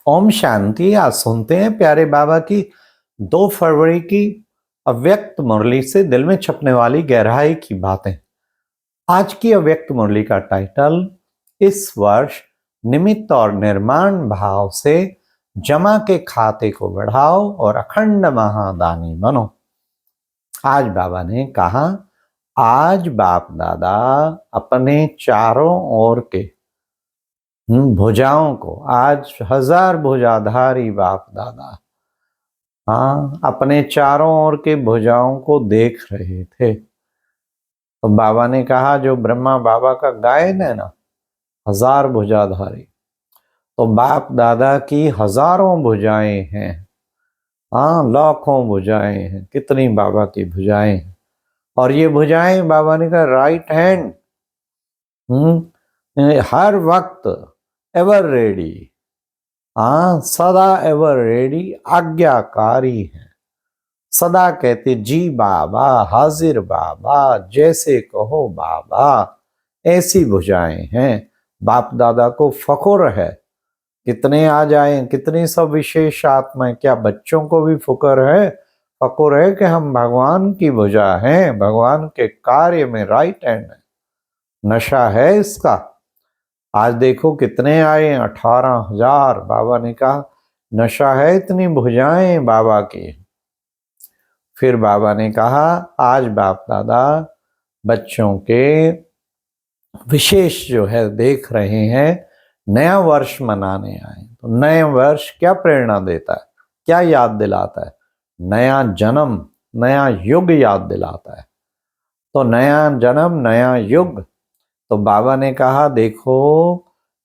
ओम शांति। आज सुनते हैं प्यारे बाबा की 2 फरवरी की अव्यक्त मुरली से दिल में छपने वाली गहराई की बातें। आज की अव्यक्त मुरली का टाइटल, इस वर्ष निमित्त और निर्माण भाव से जमा के खाते को बढ़ाओ और अखंड महादानी बनो। आज बाबा ने कहा, आज बाप दादा अपने चारों ओर के भुजाओं को, आज 1000 भुजाधारी बाप दादा अपने चारों ओर के भुजाओं को देख रहे थे। तो बाबा ने कहा, जो ब्रह्मा बाबा का गायन है ना, 1000 भुजाधारी, तो बाप दादा की हजारों भुजाएं हैं। लाखों भुजाएं हैं। कितनी बाबा की भुजाएं हैं। और ये भुजाएं, बाबा ने कहा, राइट हैंड हर वक्त एवर रेडी, सदा एवर रेडी, आज्ञाकारी है। सदा कहते जी बाबा, हाजिर बाबा, जैसे कहो बाबा। ऐसी भुजाएं हैं। बाप दादा को फखुर है। कितने आ जाएं, कितनी सब विशेष आत्माएं, क्या बच्चों को भी फखुर है कि हम भगवान की भुजा हैं, भगवान के कार्य में राइट हैंड है। नशा है इसका। आज देखो कितने आए, 18,000। बाबा ने कहा, नशा है इतनी भुजाएं बाबा की। फिर बाबा ने कहा, आज बाप दादा बच्चों के विशेष जो है देख रहे हैं, नया वर्ष मनाने आए। तो नए वर्ष क्या प्रेरणा देता है, क्या याद दिलाता है? नया जन्म, नया युग याद दिलाता है। तो नया जन्म, नया युग। तो बाबा ने कहा, देखो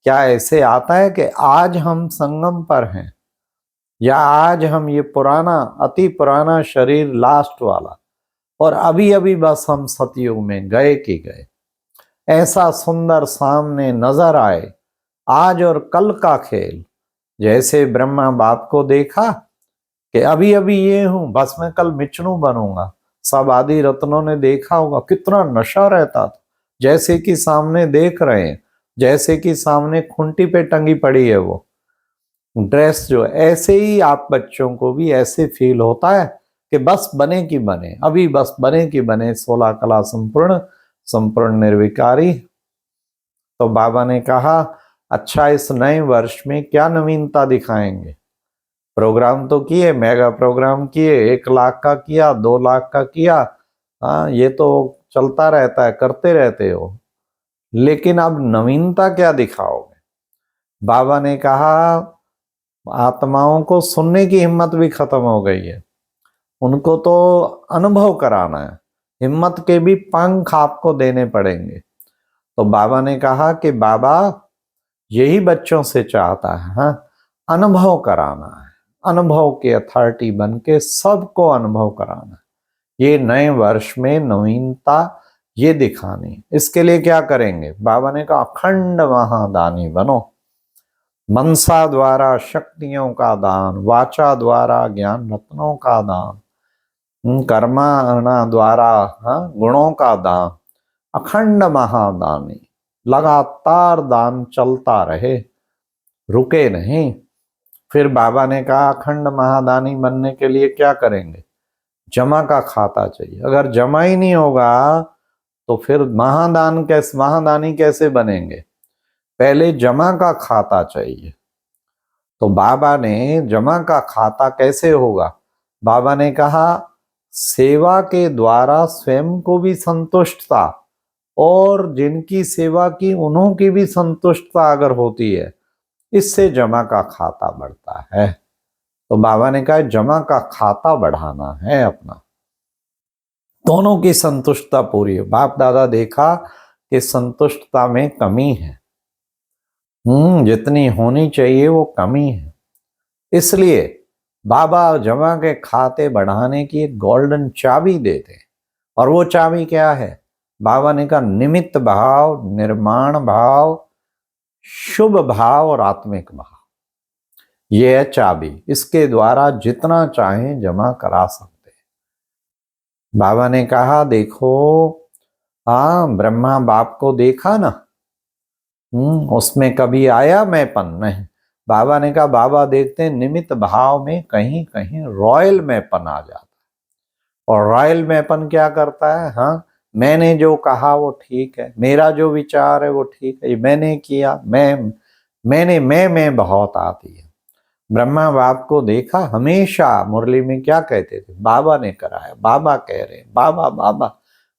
क्या ऐसे आता है कि आज हम संगम पर हैं, या आज हम ये पुराना, अति पुराना शरीर लास्ट वाला, और अभी अभी बस हम सतयुग में गए कि गए। ऐसा सुंदर सामने नजर आए आज और कल का खेल। जैसे ब्रह्मा बाप को देखा कि अभी अभी ये हूं, बस मैं कल विष्णु बनूंगा। सब आदि रत्नों ने देखा होगा कितना नशा रहता था। जैसे कि सामने देख रहे हैं, जैसे कि सामने खूंटी पे टंगी पड़ी है वो ड्रेस जो। ऐसे ही आप बच्चों को भी ऐसे फील होता है कि बस बने कि बने, अभी बस बने कि बने, 16 कला संपूर्ण, संपूर्ण निर्विकारी। तो बाबा ने कहा, अच्छा इस नए वर्ष में क्या नवीनता दिखाएंगे? प्रोग्राम तो किए, मेगा प्रोग्राम किए, 1 लाख का किया, 2 लाख का किया। ये तो चलता रहता है, करते रहते हो, लेकिन अब नवीनता क्या दिखाओगे? बाबा ने कहा, आत्माओं को सुनने की हिम्मत भी खत्म हो गई है, उनको तो अनुभव कराना है। हिम्मत के भी पंख आपको देने पड़ेंगे। तो बाबा ने कहा कि बाबा यही बच्चों से चाहता है, अनुभव कराना है। अनुभव के अथॉरिटी बन के सबको अनुभव कराना है। ये नए वर्ष में नवीनता ये दिखानी। इसके लिए क्या करेंगे? बाबा ने कहा, अखंड महादानी बनो। मनसा द्वारा शक्तियों का दान, वाचा द्वारा ज्ञान रत्नों का दान, कर्माणा द्वारा गुणों का दान, अखंड महादानी। लगातार दान चलता रहे, रुके नहीं। फिर बाबा ने कहा, अखंड महादानी बनने के लिए क्या करेंगे? जमा का खाता चाहिए। अगर जमा ही नहीं होगा तो फिर महादानी कैसे बनेंगे? पहले जमा का खाता चाहिए। तो बाबा ने जमा का खाता कैसे होगा? बाबा ने कहा, सेवा के द्वारा स्वयं को भी संतुष्टता, और जिनकी सेवा की उन्हों की भी संतुष्टता अगर होती है, इससे जमा का खाता बढ़ता है। तो बाबा ने कहा, जमा का खाता बढ़ाना है अपना, दोनों की संतुष्टता पूरी हो। बाप दादा देखा कि संतुष्टता में कमी है, जितनी होनी चाहिए वो कमी है। इसलिए बाबा जमा के खाते बढ़ाने की एक गोल्डन चाबी देते। और वो चाबी क्या है? बाबा ने कहा, निमित्त भाव, निर्माण भाव, शुभ भाव और आत्मिक भाव। ये है चाबी। इसके द्वारा जितना चाहें जमा करा सकते हैं। बाबा ने कहा, देखो ब्रह्मा बाप को देखा ना, उसमें कभी आया मैंपन नहीं। बाबा ने कहा बाबा देखते हैं निमित्त भाव में कहीं कहीं रॉयल मैपन आ जाता है। और रॉयल मैपन क्या करता है, हाँ मैंने जो कहा वो ठीक है, मेरा जो विचार है वो ठीक है, मैंने किया, मैं बहुत आती है। ब्रह्मा बाप को देखा, हमेशा मुरली में क्या कहते थे, बाबा ने कराया, बाबा कह रहे, बाबा बाबा,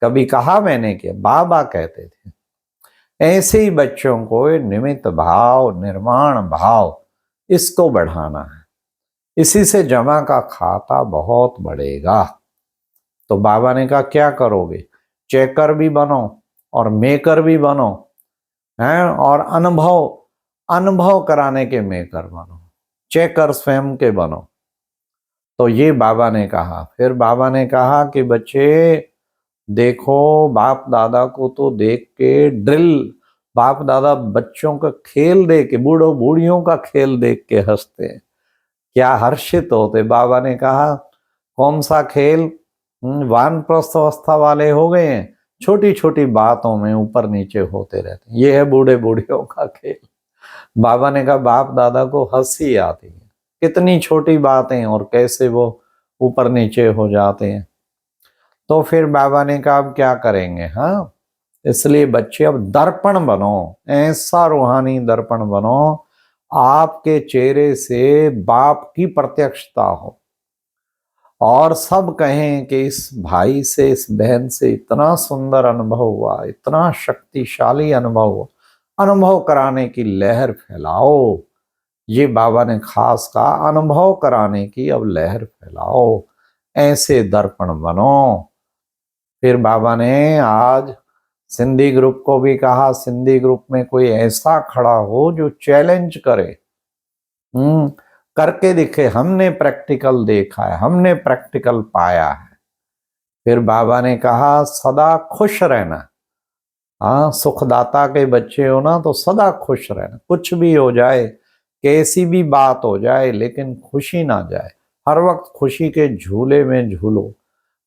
कभी कहा मैंने किया, बाबा कहते थे। ऐसे ही बच्चों को निमित्त भाव, निर्माण भाव, इसको बढ़ाना है। इसी से जमा का खाता बहुत बढ़ेगा। तो बाबा ने कहा क्या करोगे, चेकर भी बनो और मेकर भी बनो, हैं, और अनुभव अनुभव कराने के मेकर बनो, चेकर स्वयं के बनो। तो ये बाबा ने कहा। फिर बाबा ने कहा कि बच्चे देखो, बाप दादा को तो देख के ड्रिल, बाप दादा बच्चों का खेल देख के, बूढ़ों बूढ़ियों का खेल देख के हंसते हैं, क्या हर्षित होते। बाबा ने कहा कौन सा खेल, वानप्रस्थ अवस्था वाले हो गए हैं, छोटी छोटी बातों में ऊपर नीचे होते रहते हैं, ये है बूढ़े बूढ़ियों का खेल। बाबा ने कहा बाप दादा को हंसी आती है, कितनी छोटी बातें और कैसे वो ऊपर नीचे हो जाते हैं। तो फिर बाबा ने कहा अब क्या करेंगे, हाँ इसलिए बच्चे अब दर्पण बनो, ऐसा रूहानी दर्पण बनो आपके चेहरे से बाप की प्रत्यक्षता हो और सब कहें कि इस भाई से, इस बहन से इतना सुंदर अनुभव हुआ, इतना शक्तिशाली अनुभव हुआ, अनुभव कराने की लहर फैलाओ। ये बाबा ने खास कहा, अनुभव कराने की अब लहर फैलाओ, ऐसे दर्पण बनो। फिर बाबा ने आज सिंधी ग्रुप को भी कहा, सिंधी ग्रुप में कोई ऐसा खड़ा हो जो चैलेंज करे, करके दिखे, हमने प्रैक्टिकल देखा है, हमने प्रैक्टिकल पाया है। फिर बाबा ने कहा सदा खुश रहना, हाँ सुखदाता के बच्चे हो ना तो सदा खुश रहना, कुछ भी हो जाए, कैसी भी बात हो जाए, लेकिन खुशी ना जाए, हर वक्त खुशी के झूले में झूलो,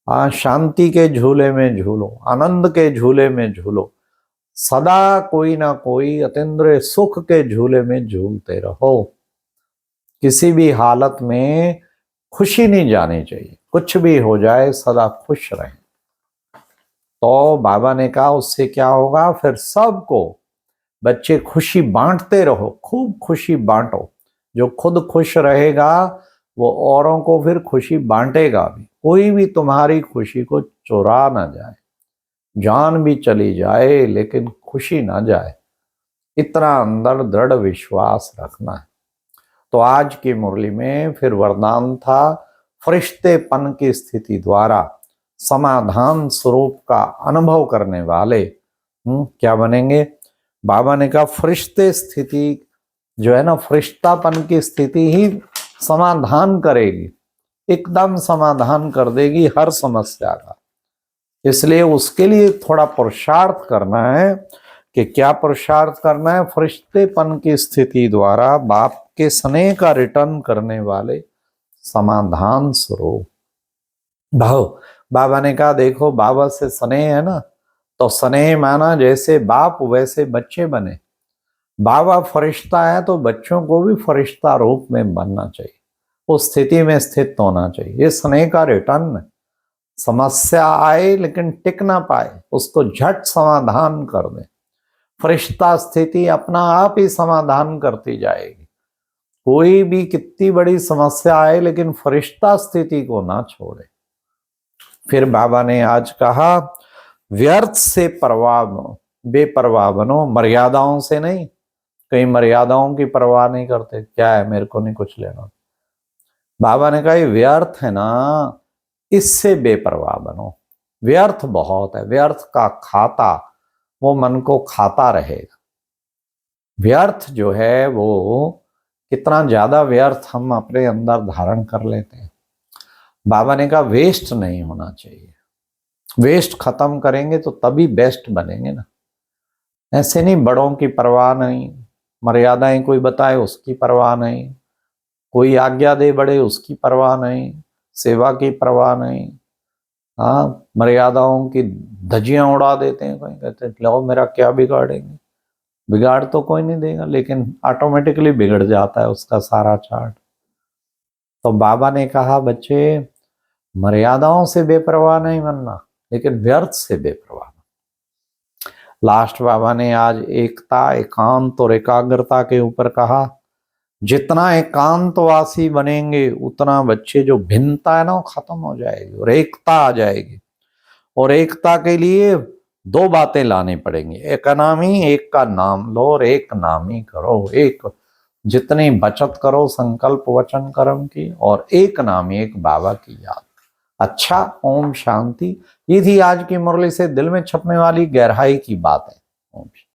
हाँ शांति के झूले में झूलो, आनंद के झूले में झूलो, सदा कोई ना कोई अतीन्द्रिय सुख के झूले में झूलते रहो। किसी भी हालत में खुशी नहीं जानी चाहिए, कुछ भी हो जाए सदा खुश रहें। तो बाबा ने कहा उससे क्या होगा, फिर सबको बच्चे खुशी बांटते रहो, खूब खुशी बांटो। जो खुद खुश रहेगा वो औरों को फिर खुशी बांटेगा भी। कोई भी तुम्हारी खुशी को चुरा ना जाए, जान भी चली जाए लेकिन खुशी ना जाए, इतना अंदर दृढ़ विश्वास रखना है। तो आज की मुरली में फिर वरदान था, फरिश्तेपन की स्थिति द्वारा समाधान स्वरूप का अनुभव करने वाले क्या बनेंगे। बाबा ने कहा फरिश्ते स्थिति जो है ना, फरिश्तापन की स्थिति ही समाधान करेगी, एकदम समाधान कर देगी हर समस्या का। इसलिए उसके लिए थोड़ा पुरुषार्थ करना है। कि क्या पुरुषार्थ करना है, फरिश्तेपन की स्थिति द्वारा बाप के स्नेह का रिटर्न करने वाले समाधान स्वरूप भाव। बाबा ने कहा देखो बाबा से स्नेह है ना, तो स्नेह माना जैसे बाप वैसे बच्चे बने। बाबा फरिश्ता है तो बच्चों को भी फरिश्ता रूप में बनना चाहिए, उस स्थिति में स्थित होना चाहिए। ये स्नेह का रिटर्न है। समस्या आए लेकिन टिक ना पाए, उसको झट समाधान कर दे। फरिश्ता स्थिति अपना आप ही समाधान करती जाएगी। कोई भी कितनी बड़ी समस्या आए लेकिन फरिश्ता स्थिति को ना छोड़े। फिर बाबा ने आज कहा व्यर्थ से परवाह बेपरवाह बनो, मर्यादाओं से नहीं। कई मर्यादाओं की परवाह नहीं करते, क्या है मेरे को नहीं कुछ लेना। बाबा ने कहा ये व्यर्थ है ना, इससे बेपरवाह बनो। व्यर्थ बहुत है, व्यर्थ का खाता वो मन को खाता रहेगा। व्यर्थ जो है वो कितना ज्यादा व्यर्थ हम अपने अंदर धारण कर लेते हैं। बाबा ने कहा वेस्ट नहीं होना चाहिए। वेस्ट खत्म करेंगे तो तभी बेस्ट बनेंगे ना। ऐसे नहीं, बड़ों की परवाह नहीं, मर्यादाएं कोई बताए उसकी परवाह नहीं, कोई आज्ञा दे बड़े उसकी परवाह नहीं, सेवा की परवाह नहीं। हाँ मर्यादाओं की धज्जियां उड़ा देते हैं, कोई कहते हैं लो मेरा क्या बिगाड़ेंगे। बिगाड़ तो कोई नहीं देगा, लेकिन ऑटोमेटिकली बिगड़ जाता है उसका सारा चार्ट। तो बाबा ने कहा बच्चे, मर्यादाओं से बेपरवाह नहीं बनना, लेकिन व्यर्थ से बेपरवाह। लास्ट बाबा ने आज एकता, एकांत और एकाग्रता के ऊपर कहा। जितना एकांतवासी बनेंगे उतना बच्चे जो भिन्नता है ना वो खत्म हो जाएगी और एकता आ जाएगी। और एकता के लिए दो बातें लानी पड़ेंगी, एक नामी, एक का नाम लो और एक नामी करो। एक जितनी बचत करो संकल्प वचन कर्म की, और एक नामी, एक बाबा की याद। अच्छा, ओम शांति। ये थी आज की मुरली से दिल में छपने वाली गहराई की बात है। ओम।